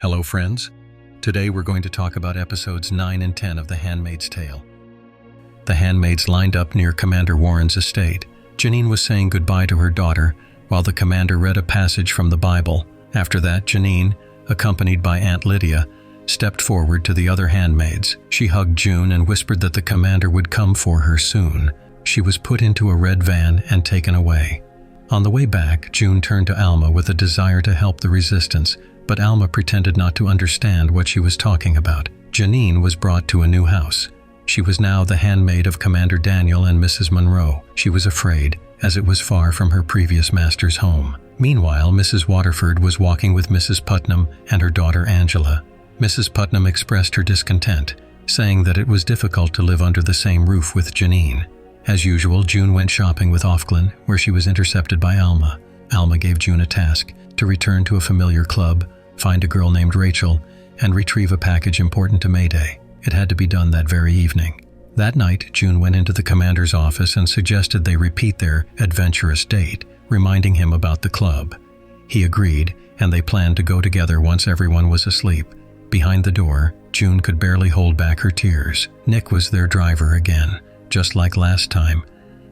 Hello friends, today we're going to talk about episodes 9 and 10 of The Handmaid's Tale. The handmaids lined up near Commander Warren's estate. Janine was saying goodbye to her daughter, while the commander read a passage from the Bible. After that, Janine, accompanied by Aunt Lydia, stepped forward to the other handmaids. She hugged June and whispered that the commander would come for her soon. She was put into a red van and taken away. On the way back, June turned to Alma with a desire to help the resistance, but Alma pretended not to understand what she was talking about. Janine was brought to a new house. She was now the handmaid of Commander Daniel and Mrs. Monroe. She was afraid, as it was far from her previous master's home. Meanwhile, Mrs. Waterford was walking with Mrs. Putnam and her daughter Angela. Mrs. Putnam expressed her discontent, saying that it was difficult to live under the same roof with Janine. As usual, June went shopping with Offred, where she was intercepted by Alma. Alma gave June a task to return to a familiar club, find a girl named Rachel, and retrieve a package important to Mayday. It had to be done that very evening. That night, June went into the commander's office and suggested they repeat their adventurous date, reminding him about the club. He agreed, and they planned to go together once everyone was asleep. Behind the door, June could barely hold back her tears. Nick was their driver again, just like last time.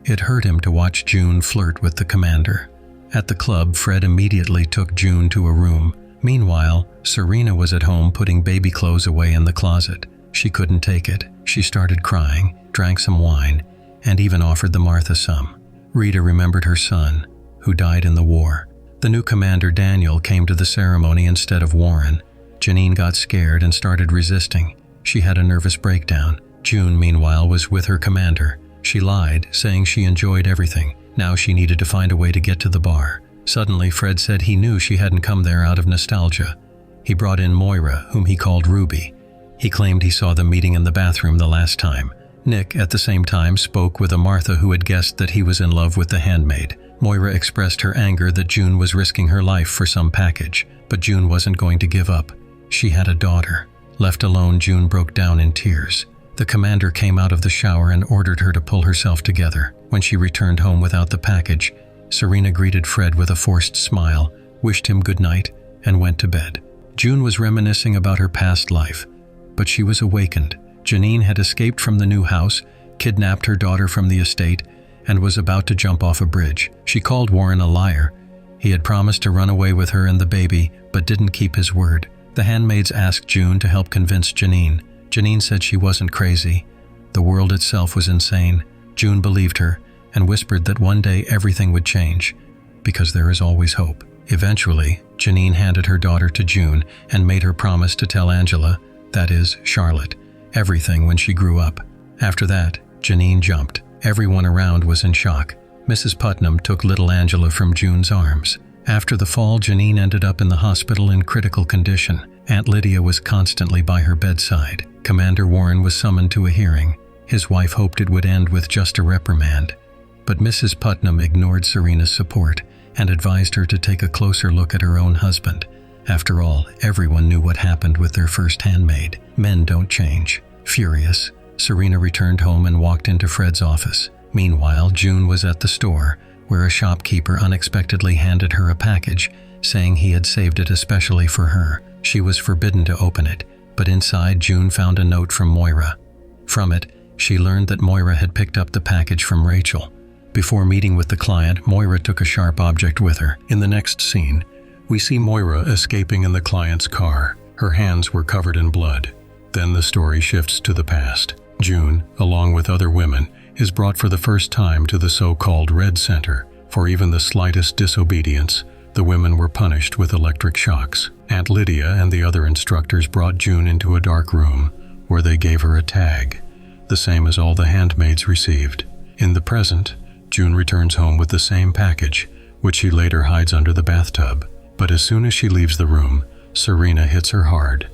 It hurt him to watch June flirt with the commander. At the club, Fred immediately took June to a room. Meanwhile, Serena was at home putting baby clothes away in the closet. She couldn't take it. She started crying, drank some wine, and even offered the Martha some. Rita remembered her son, who died in the war. The new commander, Daniel, came to the ceremony instead of Warren. Janine got scared and started resisting. She had a nervous breakdown. June, meanwhile, was with her commander. She lied, saying she enjoyed everything. Now she needed to find a way to get to the bar. Suddenly, Fred said he knew she hadn't come there out of nostalgia. He brought in Moira, whom he called Ruby. He claimed he saw them meeting in the bathroom the last time. Nick, at the same time, spoke with a Martha who had guessed that he was in love with the handmaid. Moira expressed her anger that June was risking her life for some package, but June wasn't going to give up. She had a daughter. Left alone, June broke down in tears. The commander came out of the shower and ordered her to pull herself together. When she returned home without the package, Serena greeted Fred with a forced smile, wished him good night, and went to bed. June was reminiscing about her past life, but she was awakened. Janine had escaped from the new house, kidnapped her daughter from the estate, and was about to jump off a bridge. She called Warren a liar. He had promised to run away with her and the baby, but didn't keep his word. The handmaids asked June to help convince Janine. Janine said she wasn't crazy. The world itself was insane. June believed her and whispered that one day everything would change, because there is always hope. Eventually, Janine handed her daughter to June and made her promise to tell Angela, that is, Charlotte, everything when she grew up. After that, Janine jumped. Everyone around was in shock. Mrs. Putnam took little Angela from June's arms. After the fall, Janine ended up in the hospital in critical condition. Aunt Lydia was constantly by her bedside. Commander Warren was summoned to a hearing. His wife hoped it would end with just a reprimand. But Mrs. Putnam ignored Serena's support and advised her to take a closer look at her own husband. After all, everyone knew what happened with their first handmaid. Men don't change. Furious, Serena returned home and walked into Fred's office. Meanwhile, June was at the store, where a shopkeeper unexpectedly handed her a package, saying he had saved it especially for her. She was forbidden to open it, but inside June found a note from Moira. From it, she learned that Moira had picked up the package from Rachel. Before meeting with the client, Moira took a sharp object with her. In the next scene, we see Moira escaping in the client's car. Her hands were covered in blood. Then the story shifts to the past. June, along with other women, is brought for the first time to the so-called Red Center. For even the slightest disobedience, the women were punished with electric shocks. Aunt Lydia and the other instructors brought June into a dark room, where they gave her a tag, the same as all the handmaids received. In the present, June returns home with the same package, which she later hides under the bathtub. But as soon as she leaves the room, Serena hits her hard.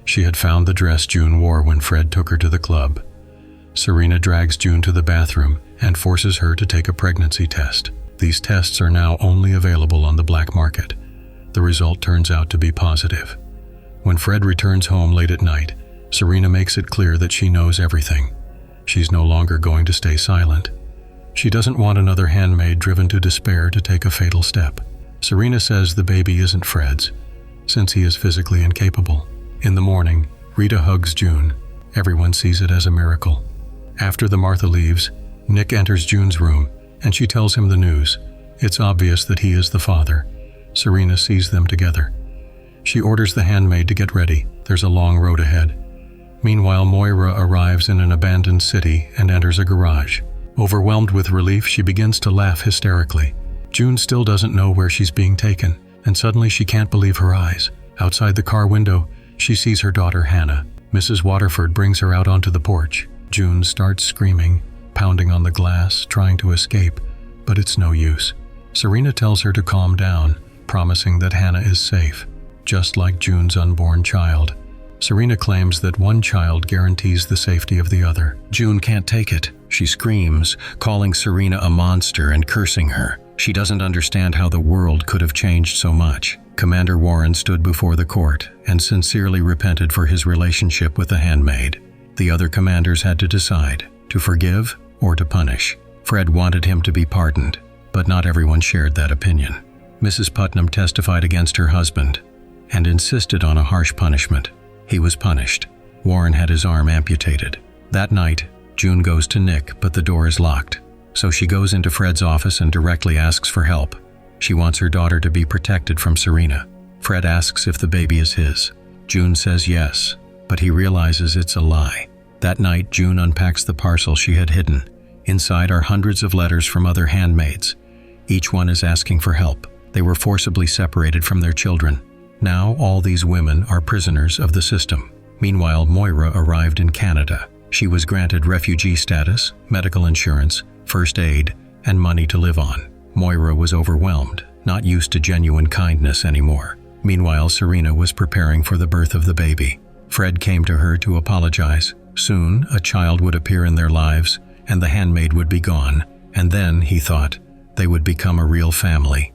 She had found the dress June wore when Fred took her to the club. Serena drags June to the bathroom and forces her to take a pregnancy test. These tests are now only available on the black market. The result turns out to be positive. When Fred returns home late at night, Serena makes it clear that she knows everything. She's no longer going to stay silent. She doesn't want another handmaid driven to despair to take a fatal step. Serena says the baby isn't Fred's. since he is physically incapable. In the morning, Rita hugs June. Everyone sees it as a miracle. After the Martha leaves, Nick enters June's room, and she tells him the news. It's obvious that he is the father. Serena sees them together. She orders the handmaid to get ready. There's a long road ahead. Meanwhile, Moira arrives in an abandoned city and enters a garage. Overwhelmed with relief, she begins to laugh hysterically. June still doesn't know where she's being taken, and suddenly she can't believe her eyes. Outside the car window, she sees her daughter Hannah. Mrs. Waterford brings her out onto the porch. June starts screaming, pounding on the glass, trying to escape, but it's no use. Serena tells her to calm down, promising that Hannah is safe, just like June's unborn child. Serena claims that one child guarantees the safety of the other. June can't take it. She screams, calling Serena a monster and cursing her. She doesn't understand how the world could have changed so much. Commander Warren stood before the court and sincerely repented for his relationship with the handmaid. The other commanders had to decide, to forgive or to punish. Fred wanted him to be pardoned, but not everyone shared that opinion. Mrs. Putnam testified against her husband and insisted on a harsh punishment. He was punished. Warren had his arm amputated. That night, June goes to Nick, but the door is locked. So she goes into Fred's office and directly asks for help. She wants her daughter to be protected from Serena. Fred asks if the baby is his. June says yes, but he realizes it's a lie. That night, June unpacks the parcel she had hidden. Inside are hundreds of letters from other handmaids. Each one is asking for help. They were forcibly separated from their children. Now all these women are prisoners of the system. Meanwhile, Moira arrived in Canada. She was granted refugee status, medical insurance, first aid, and money to live on. Moira was overwhelmed, not used to genuine kindness anymore. Meanwhile, Serena was preparing for the birth of the baby. Fred came to her to apologize. Soon, a child would appear in their lives, and the handmaid would be gone. And then, he thought, they would become a real family.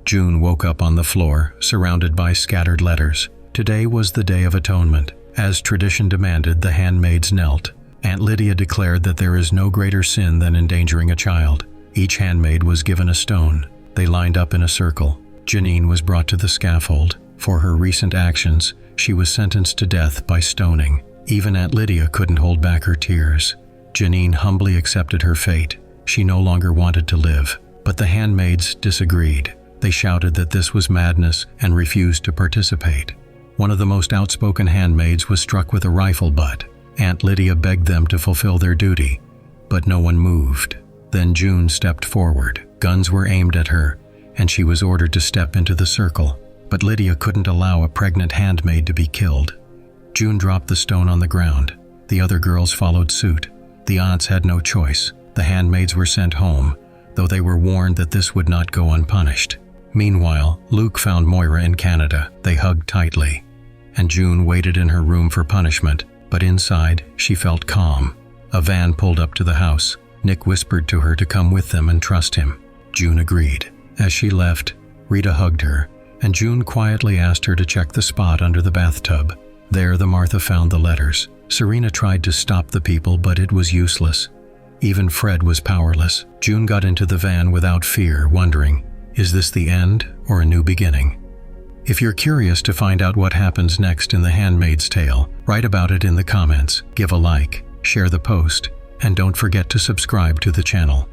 June woke up on the floor, surrounded by scattered letters. Today was the Day of Atonement. As tradition demanded, the handmaids knelt. Aunt Lydia declared that there is no greater sin than endangering a child. Each handmaid was given a stone. They lined up in a circle. Janine was brought to the scaffold. For her recent actions, she was sentenced to death by stoning. Even Aunt Lydia couldn't hold back her tears. Janine humbly accepted her fate. She no longer wanted to live. But the handmaids disagreed. They shouted that this was madness and refused to participate. One of the most outspoken handmaids was struck with a rifle butt. Aunt Lydia begged them to fulfill their duty, but no one moved. Then June stepped forward. Guns were aimed at her, and she was ordered to step into the circle. But Lydia couldn't allow a pregnant handmaid to be killed. June dropped the stone on the ground. The other girls followed suit. The aunts had no choice. The handmaids were sent home, though they were warned that this would not go unpunished. Meanwhile, Luke found Moira in Canada. They hugged tightly, and June waited in her room for punishment, but inside, she felt calm. A van pulled up to the house. Nick whispered to her to come with them and trust him. June agreed. As she left, Rita hugged her, and June quietly asked her to check the spot under the bathtub. There, the Martha found the letters. Serena tried to stop the people, but it was useless. Even Fred was powerless. June got into the van without fear, wondering, is this the end or a new beginning? If you're curious to find out what happens next in The Handmaid's Tale, write about it in the comments, give a like, share the post, and don't forget to subscribe to the channel.